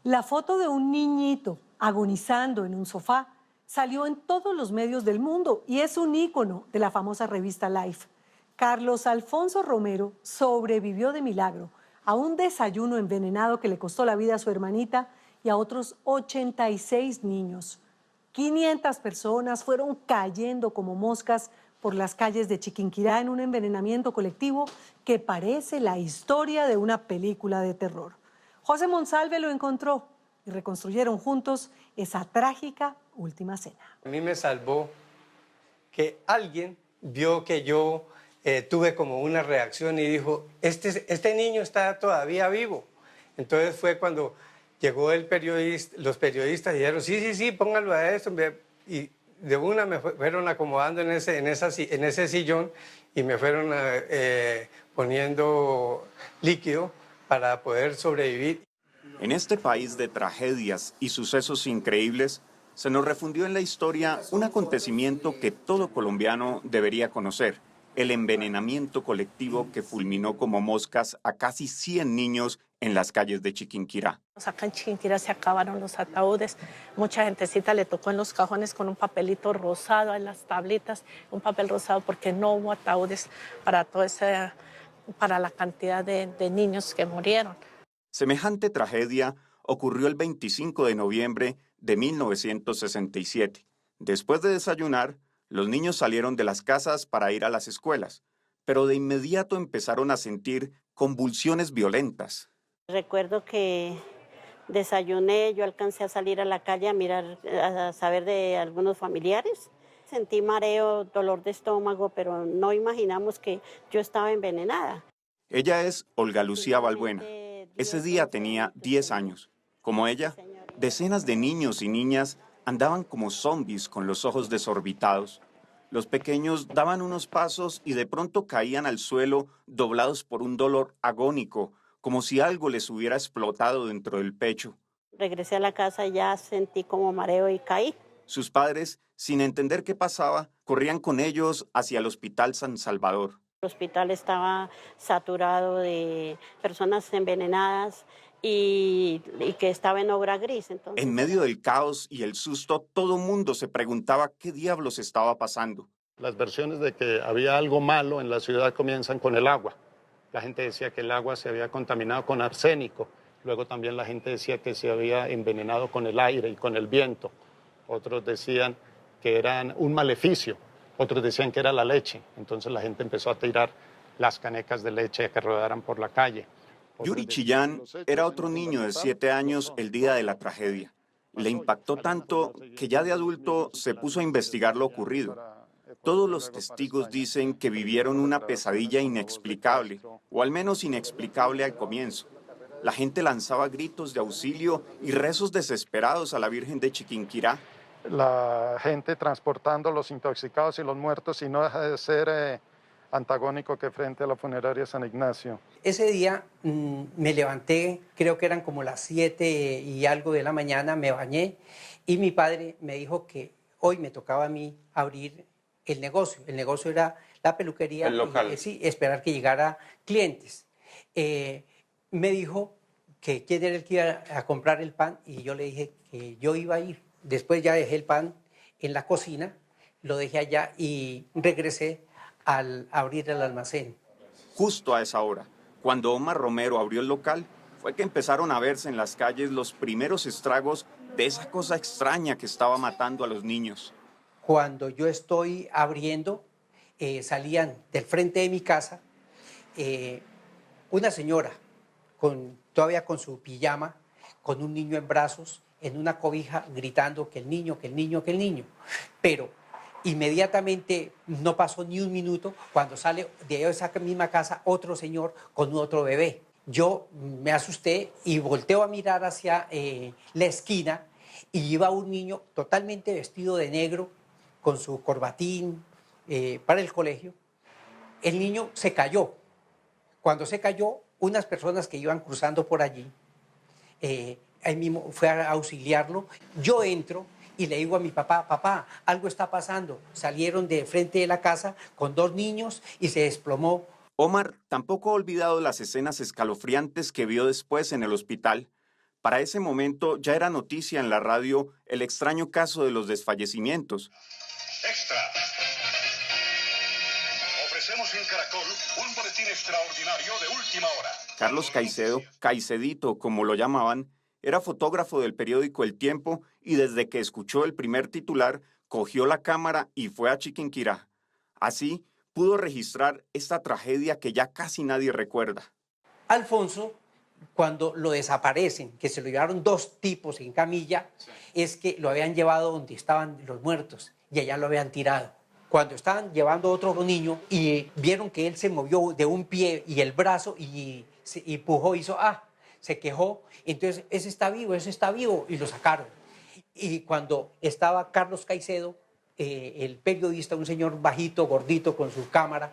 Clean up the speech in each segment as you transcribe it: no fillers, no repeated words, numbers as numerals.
La foto de un niñito agonizando en un sofá salió en todos los medios del mundo y es un ícono de la famosa revista Life. Carlos Alfonso Romero sobrevivió de milagro a un desayuno envenenado que le costó la vida a su hermanita y a otros 86 niños. 500 personas fueron cayendo como moscas por las calles de Chiquinquirá en un envenenamiento colectivo que parece la historia de una película de terror. José Monsalve lo encontró y reconstruyeron juntos esa trágica última cena. A mí me salvó que alguien vio que yo tuve como una reacción y dijo, este niño está todavía vivo. Entonces fue cuando llegó los periodistas y dijeron, sí, póngalo a esto. Y de una me fueron acomodando en ese sillón y me fueron poniendo líquido para poder sobrevivir. En este país de tragedias y sucesos increíbles, se nos refundió en la historia un acontecimiento que todo colombiano debería conocer: el envenenamiento colectivo que fulminó como moscas a casi 100 niños en las calles de Chiquinquirá. Acá en Chiquinquirá se acabaron los ataúdes, mucha gentecita le tocó en los cajones con un papelito rosado en las tablitas, un papel rosado porque no hubo ataúdes para la cantidad de niños que murieron. Semejante tragedia ocurrió el 25 de noviembre de 1967. Después de desayunar, los niños salieron de las casas para ir a las escuelas, pero de inmediato empezaron a sentir convulsiones violentas. Recuerdo que desayuné, yo alcancé a salir a la calle a mirar, a saber de algunos familiares. Sentí mareo, dolor de estómago, pero no imaginamos que yo estaba envenenada. Ella es Olga Lucía Balbuena. Ese día tenía 10 años. Como ella, decenas de niños y niñas andaban como zombies con los ojos desorbitados. Los pequeños daban unos pasos y de pronto caían al suelo doblados por un dolor agónico, como si algo les hubiera explotado dentro del pecho. Regresé a la casa y ya sentí como mareo y caí. Sus padres, sin entender qué pasaba, corrían con ellos hacia el Hospital San Salvador. El hospital estaba saturado de personas envenenadas y que estaba en obra gris. Entonces, en medio del caos y el susto, todo mundo se preguntaba qué diablos estaba pasando. Las versiones de que había algo malo en la ciudad comienzan con el agua. La gente decía que el agua se había contaminado con arsénico. Luego también la gente decía que se había envenenado con el aire y con el viento. Otros decían que eran un maleficio. Otros decían que era la leche. Entonces la gente empezó a tirar las canecas de leche que rodaran por la calle. Yuri Chillán era otro niño de 7 años el día de la tragedia. Le impactó tanto que ya de adulto se puso a investigar lo ocurrido. Todos los testigos dicen que vivieron una pesadilla inexplicable, o al menos inexplicable al comienzo. La gente lanzaba gritos de auxilio y rezos desesperados a la Virgen de Chiquinquirá. La gente transportando los intoxicados y los muertos, y no deja de ser antagónico que frente a la funeraria San Ignacio. Ese día me levanté, creo que eran como las 7 y algo de la mañana, me bañé y mi padre me dijo que hoy me tocaba a mí abrir el negocio. El negocio era la peluquería. El local. Sí, esperar que llegara clientes. Me dijo que quién era el que iba a comprar el pan y yo le dije que yo iba a ir. Después ya dejé el pan en la cocina, lo dejé allá y regresé al abrir el almacén. Justo a esa hora, cuando Omar Romero abrió el local, fue que empezaron a verse en las calles los primeros estragos de esa cosa extraña que estaba matando a los niños. Cuando yo estoy abriendo, salían del frente de mi casa una señora todavía con su pijama, con un niño en brazos, en una cobija, gritando que el niño, que el niño, que el niño. Pero inmediatamente no pasó ni un minuto cuando sale de esa misma casa otro señor con otro bebé. Yo me asusté y volteo a mirar hacia la esquina y iba un niño totalmente vestido de negro con su corbatín para el colegio. El niño se cayó. Cuando se cayó, unas personas que iban cruzando por allí, ahí mismo fue a auxiliarlo. Yo entro y le digo a mi papá, papá, algo está pasando. Salieron de frente de la casa con 2 niños y se desplomó. Omar tampoco ha olvidado las escenas escalofriantes que vio después en el hospital, Para ese momento ya era noticia en la radio el extraño caso de los desfallecimientos. Extra. Ofrecemos en Caracol un boletín extraordinario de última hora. Carlos Caicedo, Caicedito como lo llamaban, era fotógrafo del periódico El Tiempo y desde que escuchó el primer titular, cogió la cámara y fue a Chiquinquirá. Así pudo registrar esta tragedia que ya casi nadie recuerda. Alfonso, cuando lo desaparecen, que se lo llevaron 2 tipos en camilla, es que lo habían llevado donde estaban los muertos y allá lo habían tirado. Cuando estaban llevando otro niño y vieron que él se movió de un pie y el brazo y pujó, se quejó, entonces ese está vivo, y lo sacaron. Y cuando estaba Carlos Caicedo, el periodista, un señor bajito, gordito, con su cámara,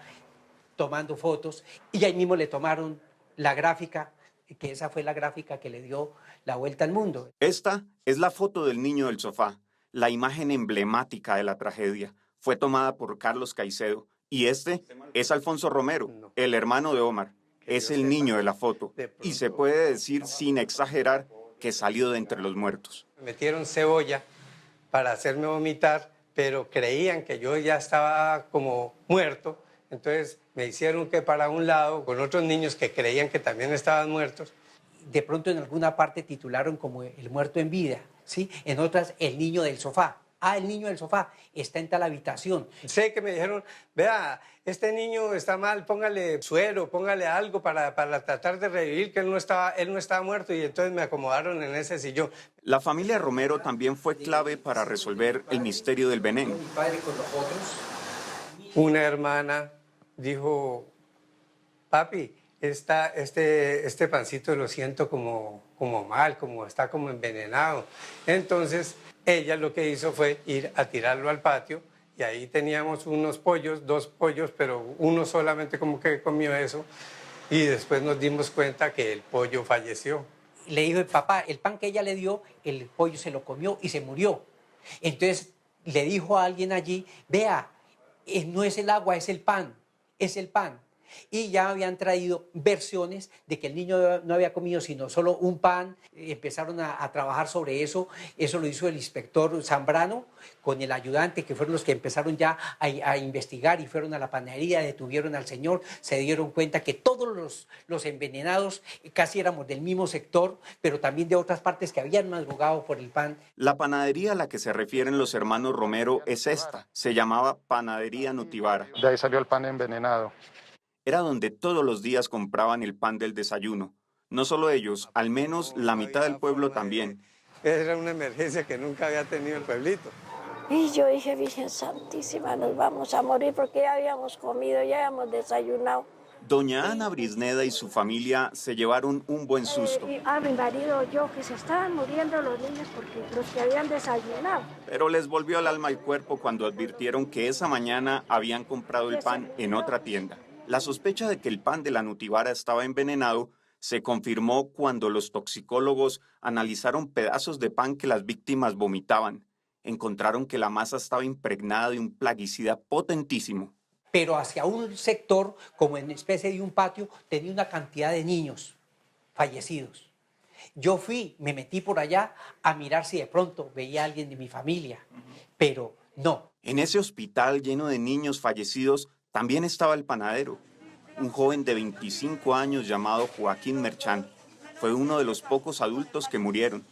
tomando fotos, y ahí mismo le tomaron la gráfica, que esa fue la gráfica que le dio la vuelta al mundo. Esta es la foto del niño del sofá, la imagen emblemática de la tragedia. Fue tomada por Carlos Caicedo y este es Alfonso Romero, el hermano de Omar. Es el niño de la foto y se puede decir sin exagerar que salió de entre los muertos. Me metieron cebolla para hacerme vomitar, pero creían que yo ya estaba como muerto. Entonces me hicieron que para un lado con otros niños que creían que también estaban muertos. De pronto en alguna parte titularon como el muerto en vida, ¿sí? En otras, el niño del sofá. El niño del sofá está en tal habitación. Sé que me dijeron, vea, este niño está mal, póngale suero, póngale algo para tratar de revivir, que él no estaba muerto, y entonces me acomodaron en ese sillón. La familia Romero también fue clave para resolver el misterio del veneno. Mi padre con los otros. Una hermana dijo, papi, este pancito lo siento como mal, como está como envenenado. Entonces ella lo que hizo fue ir a tirarlo al patio y ahí teníamos unos pollos, 2 pollos, pero uno solamente como que comió eso y después nos dimos cuenta que el pollo falleció. Le dijo el papá, el pan que ella le dio, el pollo se lo comió y se murió. Entonces le dijo a alguien allí, vea, no es el agua, es el pan, es el pan. Y ya habían traído versiones de que el niño no había comido sino solo un pan. Empezaron a trabajar sobre eso. Eso lo hizo el inspector Zambrano con el ayudante, que fueron los que empezaron ya a investigar y fueron a la panadería, detuvieron al señor, se dieron cuenta que todos los envenenados casi éramos del mismo sector, pero también de otras partes que habían madrugado por el pan. La panadería a la que se refieren los hermanos Romero es esta. Se llamaba Panadería Nutibara. De ahí salió el pan envenenado. Era donde todos los días compraban el pan del desayuno. No solo ellos, al menos la mitad del pueblo también. Era una emergencia que nunca había tenido el pueblito. Y yo dije, Virgen Santísima, nos vamos a morir porque ya habíamos comido, ya habíamos desayunado. Doña Ana Brisneda y su familia se llevaron un buen susto. Mi marido, yo, que se estaban muriendo los niños porque los que habían desayunado. Pero les volvió el alma al cuerpo cuando advirtieron que esa mañana habían comprado el pan en otra tienda. La sospecha de que el pan de la Nutibara estaba envenenado se confirmó cuando los toxicólogos analizaron pedazos de pan que las víctimas vomitaban. Encontraron que la masa estaba impregnada de un plaguicida potentísimo. Pero hacia un sector, como en especie de un patio, tenía una cantidad de niños fallecidos. Yo me metí por allá a mirar si de pronto veía a alguien de mi familia, pero no. En ese hospital lleno de niños fallecidos también estaba el panadero, un joven de 25 años llamado Joaquín Merchán. Fue uno de los pocos adultos que murieron.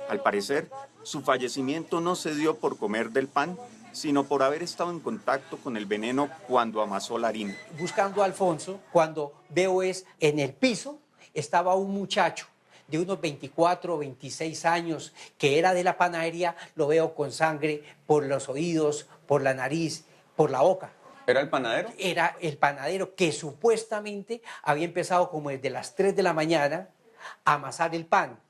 Al parecer, su fallecimiento no se dio por comer del pan, sino por haber estado en contacto con el veneno cuando amasó la harina. Buscando a Alfonso, cuando veo en el piso estaba un muchacho de unos 24 o 26 años que era de la panadería, lo veo con sangre por los oídos, por la nariz, por la boca. ¿Era el panadero? Era el panadero que supuestamente había empezado como desde las 3 de la mañana a amasar el pan.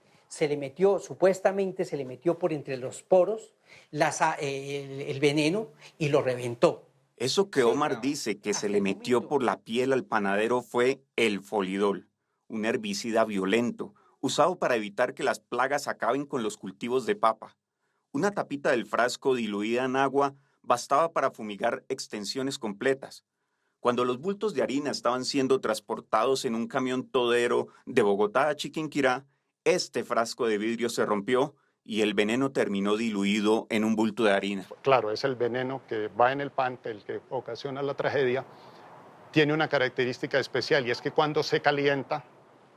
Supuestamente se le metió por entre los poros el veneno y lo reventó. Eso que Omar dice que se le metió por la piel al panadero fue el folidol, un herbicida violento, usado para evitar que las plagas acaben con los cultivos de papa. Una tapita del frasco diluida en agua bastaba para fumigar extensiones completas. Cuando los bultos de harina estaban siendo transportados en un camión todero de Bogotá a Chiquinquirá, Este frasco de vidrio se rompió y el veneno terminó diluido en un bulto de harina. Claro, es el veneno que va en el pan, el que ocasiona la tragedia. Tiene una característica especial y es que cuando se calienta,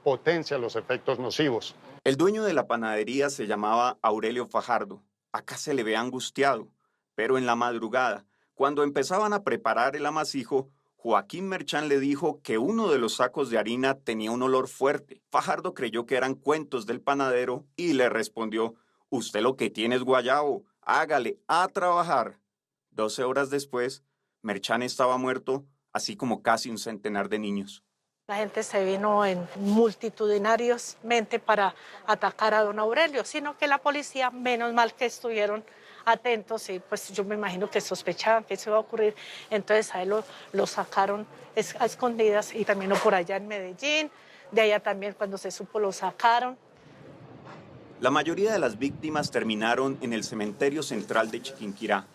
potencia los efectos nocivos. El dueño de la panadería se llamaba Aurelio Fajardo. Acá se le ve angustiado, pero en la madrugada, cuando empezaban a preparar el amasijo, Joaquín Merchán le dijo que uno de los sacos de harina tenía un olor fuerte. Fajardo creyó que eran cuentos del panadero y le respondió: «Usted lo que tiene es guayabo, hágale a trabajar». 12 horas después, Merchán estaba muerto, así como casi un centenar de niños. La gente se vino en multitudinariamente para atacar a don Aurelio, sino que la policía, menos mal que estuvieron atentos y pues yo me imagino que sospechaban que eso iba a ocurrir. Entonces a él lo sacaron a escondidas y también por allá en Medellín, de allá también cuando se supo lo sacaron. La mayoría de las víctimas terminaron en el cementerio central de Chiquinquirá.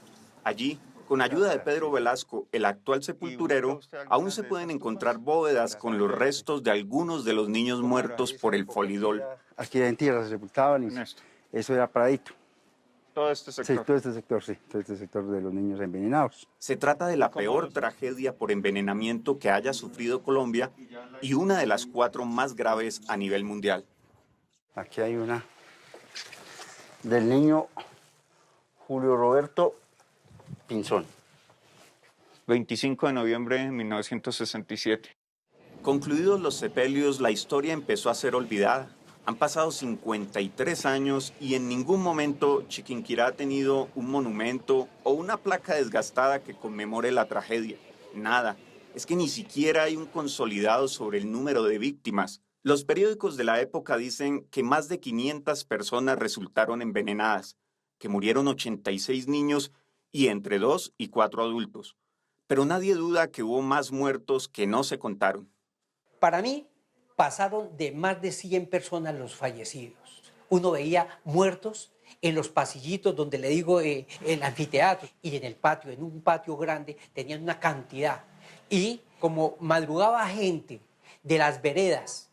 Allí, con ayuda de Pedro Velasco, el actual sepulturero, aún se pueden encontrar bóvedas con los restos de algunos de los niños muertos por el folidol. Aquí en tierra se sepultaban y eso era Pradito. ¿Todo este sector? Sí, todo este sector de los niños envenenados. Se trata de la peor tragedia por envenenamiento que haya sufrido Colombia y una de las 4 más graves a nivel mundial. Aquí hay una del niño Julio Roberto Pinzón. 25 de noviembre de 1967. Concluidos los sepelios, la historia empezó a ser olvidada. Han pasado 53 años y en ningún momento Chiquinquirá ha tenido un monumento o una placa desgastada que conmemore la tragedia. Nada. Es que ni siquiera hay un consolidado sobre el número de víctimas. Los periódicos de la época dicen que más de 500 personas resultaron envenenadas, que murieron 86 niños y entre 2 y 4 adultos. Pero nadie duda que hubo más muertos que no se contaron. Para mí, pasaron de más de 100 personas los fallecidos. Uno veía muertos en los pasillitos donde le digo el anfiteatro y en el patio, en un patio grande, tenían una cantidad. Y como madrugaba gente de las veredas,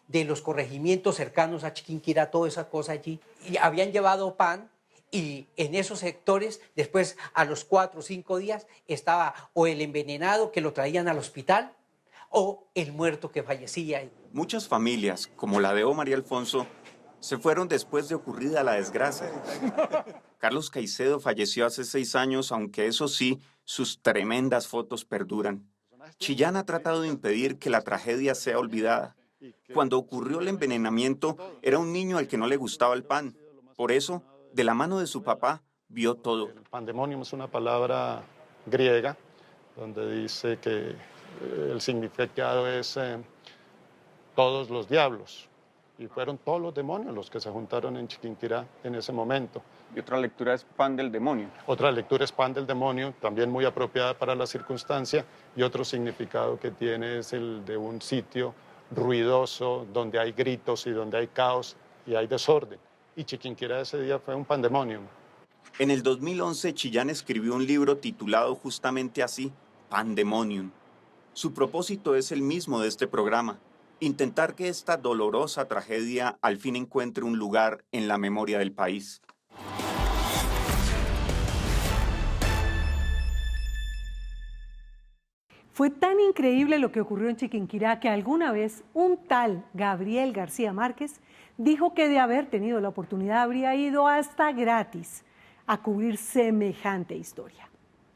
de los corregimientos cercanos a Chiquinquirá, toda esa cosa allí, y habían llevado pan y en esos sectores, después a los 4 o 5 días, estaba o el envenenado que lo traían al hospital, o el muerto que fallecía. Muchas familias, como la de Omar y Alfonso, se fueron después de ocurrida la desgracia. Carlos Caicedo falleció hace 6 años, aunque eso sí, sus tremendas fotos perduran. Chillán ha tratado de impedir que la tragedia sea olvidada. Cuando ocurrió el envenenamiento, era un niño al que no le gustaba el pan. Por eso, de la mano de su papá, vio todo. El pandemonium es una palabra griega, donde dice que el significado es todos los diablos. Y fueron todos los demonios los que se juntaron en Chiquinquirá en ese momento. Y otra lectura es pan del demonio. Otra lectura es pan del demonio, también muy apropiada para la circunstancia. Y otro significado que tiene es el de un sitio ruidoso, donde hay gritos y donde hay caos y hay desorden. Y Chiquinquirá ese día fue un pandemonium. En el 2011, Chillán escribió un libro titulado justamente así, Pandemonium. Su propósito es el mismo de este programa, intentar que esta dolorosa tragedia al fin encuentre un lugar en la memoria del país. Fue tan increíble lo que ocurrió en Chiquinquirá que alguna vez un tal Gabriel García Márquez dijo que de haber tenido la oportunidad habría ido hasta gratis a cubrir semejante historia.